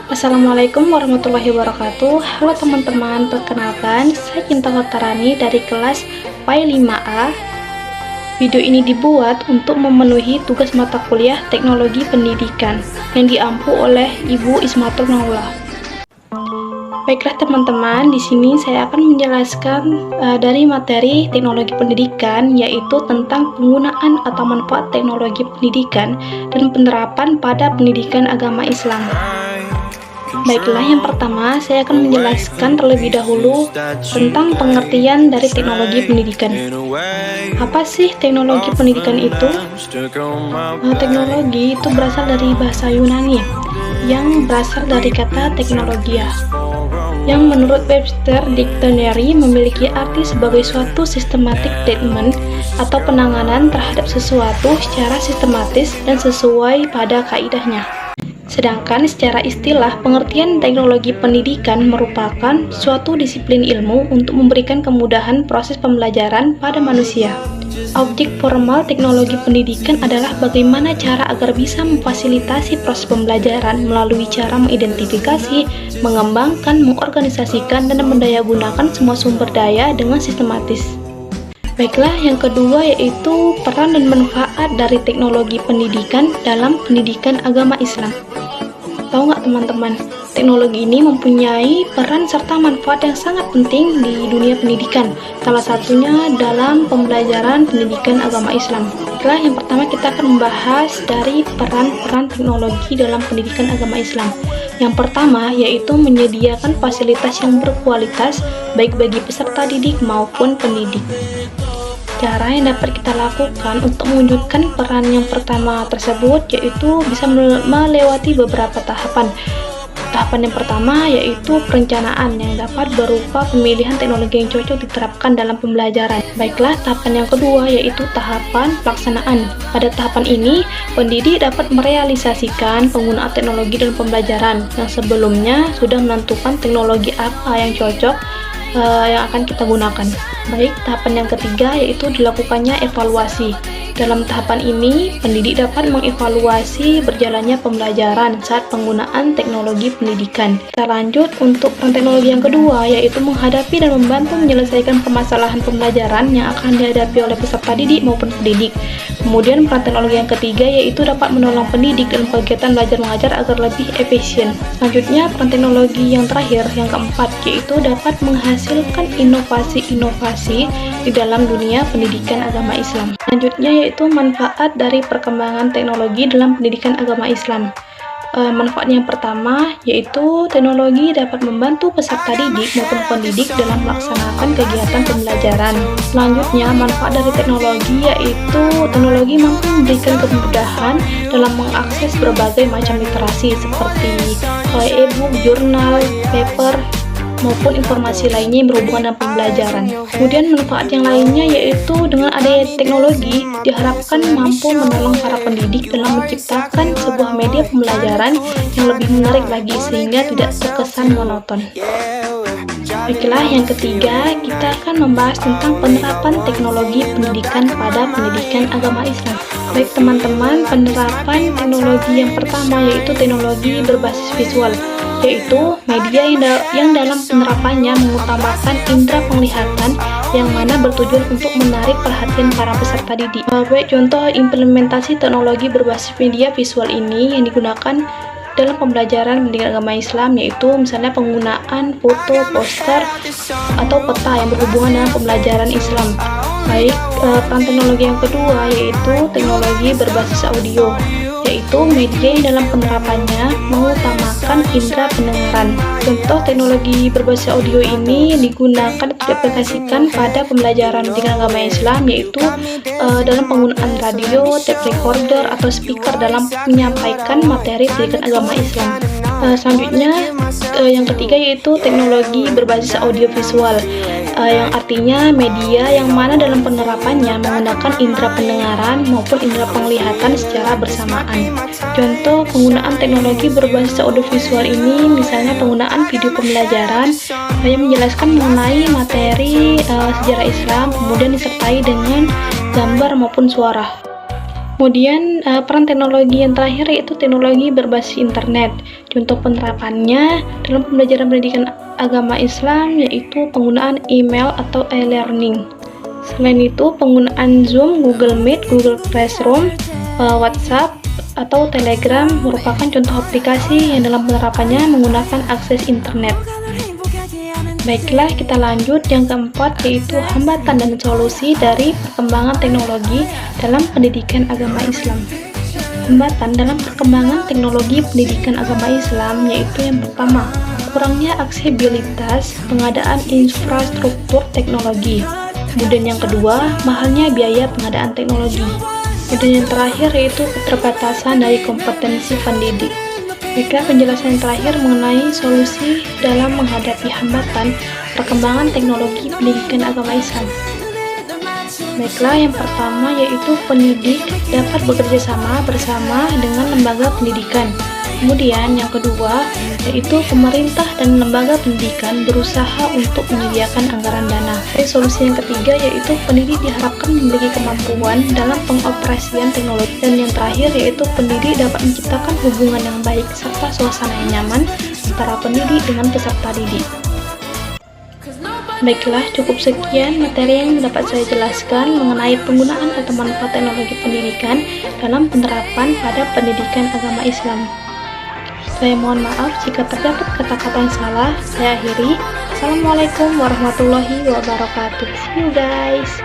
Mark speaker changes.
Speaker 1: Assalamualaikum warahmatullahi wabarakatuh. Halo teman-teman, perkenalkan saya Cinta Hotarani dari kelas PAI 5A. Video ini dibuat untuk memenuhi tugas mata kuliah Teknologi Pendidikan yang diampu oleh Ibu Ismatul Naula. Baiklah teman-teman, di sini saya akan menjelaskan dari materi teknologi pendidikan, yaitu tentang penggunaan atau manfaat teknologi pendidikan dan penerapan pada pendidikan agama Islam. Baiklah, yang pertama saya akan menjelaskan terlebih dahulu tentang pengertian dari teknologi pendidikan. Apa sih teknologi pendidikan itu? Teknologi itu berasal dari bahasa Yunani yang berasal dari kata teknologia, yang menurut Webster Dictionary memiliki arti sebagai suatu systematic treatment atau penanganan terhadap sesuatu secara sistematis dan sesuai pada kaidahnya. Sedangkan secara istilah, pengertian teknologi pendidikan merupakan suatu disiplin ilmu untuk memberikan kemudahan proses pembelajaran pada manusia. Objek formal teknologi pendidikan adalah bagaimana cara agar bisa memfasilitasi proses pembelajaran melalui cara mengidentifikasi, mengembangkan, mengorganisasikan, dan mendayagunakan semua sumber daya dengan sistematis. Baiklah, yang kedua yaitu peran dan manfaat dari teknologi pendidikan dalam pendidikan agama Islam. Tahu nggak teman-teman, teknologi ini mempunyai peran serta manfaat yang sangat penting di dunia pendidikan, salah satunya dalam pembelajaran pendidikan agama Islam. Baiklah, yang pertama kita akan membahas dari peran-peran teknologi dalam pendidikan agama Islam. Yang pertama yaitu menyediakan fasilitas yang berkualitas baik bagi peserta didik maupun pendidik. Cara yang dapat kita lakukan untuk mewujudkan peran yang pertama tersebut yaitu bisa melewati beberapa tahapan. Tahapan yang pertama yaitu perencanaan yang dapat berupa pemilihan teknologi yang cocok diterapkan dalam pembelajaran. Baiklah, tahapan yang kedua yaitu tahapan pelaksanaan. Pada tahapan ini, pendidik dapat merealisasikan penggunaan teknologi dalam pembelajaran yang sebelumnya sudah menentukan teknologi apa yang cocok yang akan kita gunakan. Baik, tahapan yang ketiga yaitu dilakukannya evaluasi. Dalam tahapan ini, pendidik dapat mengevaluasi berjalannya pembelajaran saat penggunaan teknologi pendidikan. Kita lanjut untuk peran teknologi yang kedua, yaitu menghadapi dan membantu menyelesaikan permasalahan pembelajaran yang akan dihadapi oleh peserta didik maupun pendidik. Kemudian peran teknologi yang ketiga yaitu dapat menolong pendidik dalam kegiatan belajar mengajar agar lebih efisien. Selanjutnya, peran teknologi yang terakhir, yang keempat, yaitu dapat menghasilkan inovasi-inovasi di dalam dunia pendidikan agama Islam. Selanjutnya yaitu manfaat dari perkembangan teknologi dalam pendidikan agama Islam. Manfaat yang pertama yaitu teknologi dapat membantu peserta didik maupun pendidik dalam melaksanakan kegiatan pembelajaran. Selanjutnya, manfaat dari teknologi yaitu teknologi mampu memberikan kemudahan dalam mengakses berbagai macam literasi seperti e-book, jurnal, paper, maupun informasi lainnya yang berhubungan dengan pembelajaran. Kemudian manfaat yang lainnya yaitu dengan adanya teknologi diharapkan mampu menolong para pendidik dalam menciptakan sebuah media pembelajaran yang lebih menarik lagi sehingga tidak terkesan monoton. Baiklah, yang ketiga kita akan membahas tentang penerapan teknologi pendidikan pada pendidikan agama Islam. Baik teman-teman, penerapan teknologi yang pertama yaitu teknologi berbasis visual, yaitu media yang dalam penerapannya mengutamakan indera penglihatan yang mana bertujuan untuk menarik perhatian para peserta didik. Baik, contoh implementasi teknologi berbasis media visual ini yang digunakan dalam pembelajaran pendidikan agama Islam yaitu misalnya penggunaan foto, poster, atau peta yang berhubungan dengan pembelajaran Islam. Baik, peran teknologi yang kedua yaitu teknologi berbasis audio, yaitu media yang dalam penerapannya mengutamakan indera pendengaran. Contoh teknologi berbasis audio ini digunakan atau diaplikasikan pada pembelajaran pendidikan agama Islam yaitu dalam penggunaan radio, tape recorder, atau speaker dalam menyampaikan materi pendidikan agama Islam. Selanjutnya, yang ketiga yaitu teknologi berbasis audiovisual, yang artinya media yang mana dalam penerapannya menggunakan indera pendengaran maupun indera penglihatan secara bersamaan. Contoh penggunaan teknologi berbasis audiovisual ini misalnya penggunaan video pembelajaran yang menjelaskan mengenai materi sejarah Islam, kemudian disertai dengan gambar maupun suara. Kemudian peran teknologi yang terakhir yaitu teknologi berbasis internet. Contoh penerapannya dalam pembelajaran pendidikan agama Islam yaitu penggunaan email atau e-learning. Selain itu, penggunaan Zoom, Google Meet, Google Classroom, WhatsApp, atau Telegram merupakan contoh aplikasi yang dalam penerapannya menggunakan akses internet. Baiklah, kita lanjut yang keempat yaitu hambatan dan solusi dari perkembangan teknologi dalam pendidikan agama Islam. Hambatan dalam perkembangan teknologi pendidikan agama Islam yaitu yang pertama, kurangnya aksesibilitas pengadaan infrastruktur teknologi. Kemudian yang kedua, mahalnya biaya pengadaan teknologi. Kemudian yang terakhir yaitu keterbatasan dari kompetensi pendidik. Baiklah, penjelasan yang terakhir mengenai solusi dalam menghadapi hambatan perkembangan teknologi pendidikan agama Islam. Baiklah, yang pertama yaitu pendidik dapat bekerja sama bersama dengan lembaga pendidikan. Kemudian yang kedua yaitu pemerintah dan lembaga pendidikan berusaha untuk menyediakan anggaran dana. Solusi yang ketiga yaitu pendidik diharapkan memiliki kemampuan dalam pengoperasian teknologi. Dan yang terakhir yaitu pendidik dapat menciptakan hubungan yang baik serta suasana yang nyaman antara pendidik dengan peserta didik. Baiklah, cukup sekian materi yang dapat saya jelaskan mengenai penggunaan atau manfaat teknologi pendidikan dalam penerapan pada pendidikan agama Islam. Saya mohon maaf jika terdapat kata-kata yang salah. Saya akhiri. Assalamualaikum warahmatullahi wabarakatuh. See you guys.